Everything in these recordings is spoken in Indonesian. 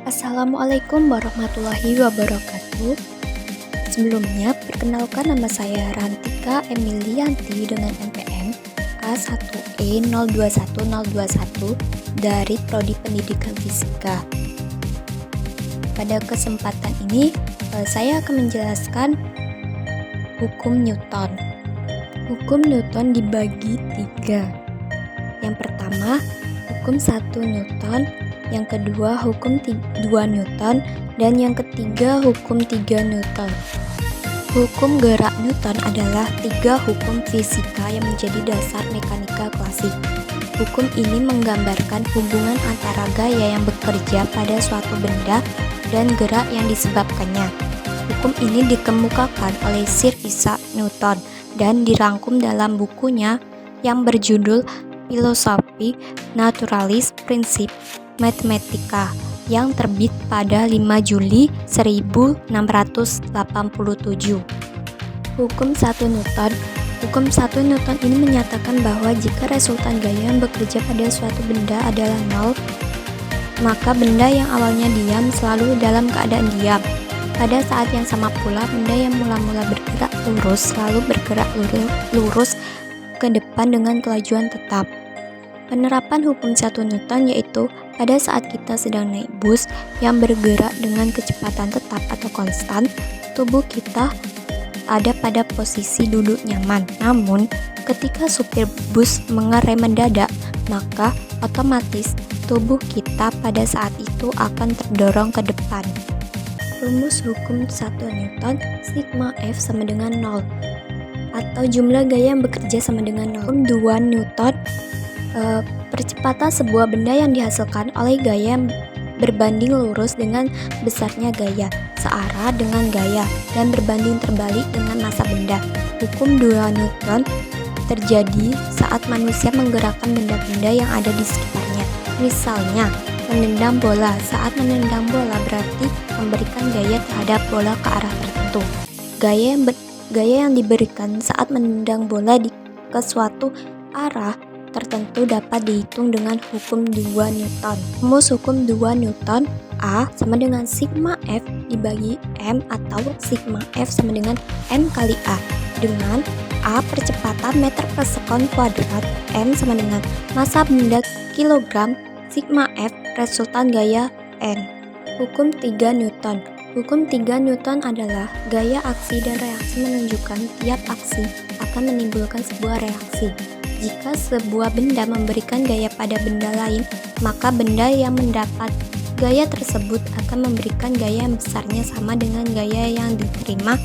Assalamualaikum warahmatullahi wabarakatuh. Sebelumnya, perkenalkan nama saya Rantika Emilianti dengan NPM A1E021021 dari Prodi Pendidikan Fisika. Pada kesempatan ini, saya akan menjelaskan hukum Newton. Hukum Newton dibagi 3. Yang pertama, hukum 1 Newton. Yang kedua, hukum 2 Newton, dan yang ketiga, hukum 3 Newton. Hukum gerak Newton adalah 3 hukum fisika yang menjadi dasar mekanika klasik. Hukum ini menggambarkan hubungan antara gaya yang bekerja pada suatu benda dan gerak yang disebabkannya. Hukum ini dikemukakan oleh Sir Isaac Newton dan dirangkum dalam bukunya yang berjudul Philosophiae Naturalis Principia Mathematica yang terbit pada 5 Juli 1687. Hukum 1 Newton. Hukum 1 Newton ini menyatakan bahwa jika resultan gaya yang bekerja pada suatu benda adalah nol, maka benda yang awalnya diam selalu dalam keadaan diam. Pada saat yang sama pula, benda yang mula-mula bergerak lurus selalu bergerak lurus ke depan dengan kelajuan tetap. Penerapan hukum 1 Newton yaitu pada saat kita sedang naik bus yang bergerak dengan kecepatan tetap atau konstan, tubuh kita ada pada posisi duduk nyaman. Namun, ketika supir bus mengerem mendadak, maka otomatis tubuh kita pada saat itu akan terdorong ke depan. Rumus hukum 1 Newton, sigma F sama dengan 0, atau jumlah gaya yang bekerja sama dengan 0. Hukum 2 Newton, percepatan sebuah benda yang dihasilkan oleh gaya berbanding lurus dengan besarnya gaya, searah dengan gaya, dan berbanding terbalik dengan massa benda. Hukum 2 Newton terjadi saat manusia menggerakkan benda-benda yang ada di sekitarnya. Misalnya, menendang bola. Saat menendang bola berarti memberikan gaya terhadap bola ke arah tertentu. Gaya yang diberikan saat menendang bola ke suatu arah tertentu dapat dihitung dengan hukum 2 Newton. Rumus hukum 2 Newton, A sama dengan sigma F dibagi M atau sigma F sama dengan M kali A, dengan A percepatan meter per sekon kuadrat, M sama dengan massa benda kilogram, sigma F resultan gaya N. Hukum 3 Newton. Hukum 3 Newton adalah gaya aksi dan reaksi menunjukkan tiap aksi akan menimbulkan sebuah reaksi. Jika sebuah benda memberikan gaya pada benda lain, maka benda yang mendapat gaya tersebut akan memberikan gaya yang besarnya sama dengan gaya yang diterima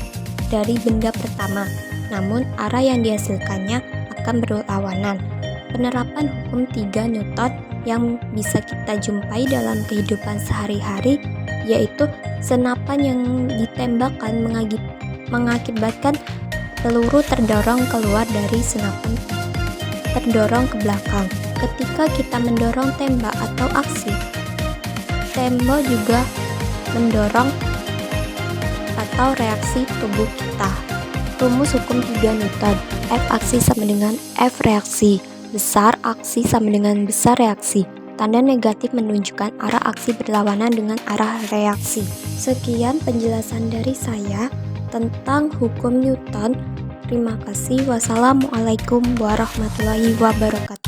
dari benda pertama. Namun, arah yang dihasilkannya akan berlawanan. Penerapan hukum 3 Newton yang bisa kita jumpai dalam kehidupan sehari-hari yaitu senapan yang ditembakkan mengakibatkan peluru terdorong keluar dari senapan terdorong ke belakang. Ketika kita mendorong tembak atau aksi, tembak juga mendorong atau reaksi tubuh kita. Rumus hukum 3 Newton, F aksi sama dengan F reaksi, besar aksi sama dengan besar reaksi. Tanda negatif menunjukkan arah aksi berlawanan dengan arah reaksi. Sekian penjelasan dari saya tentang hukum Newton. Terima kasih. Wassalamualaikum warahmatullahi wabarakatuh.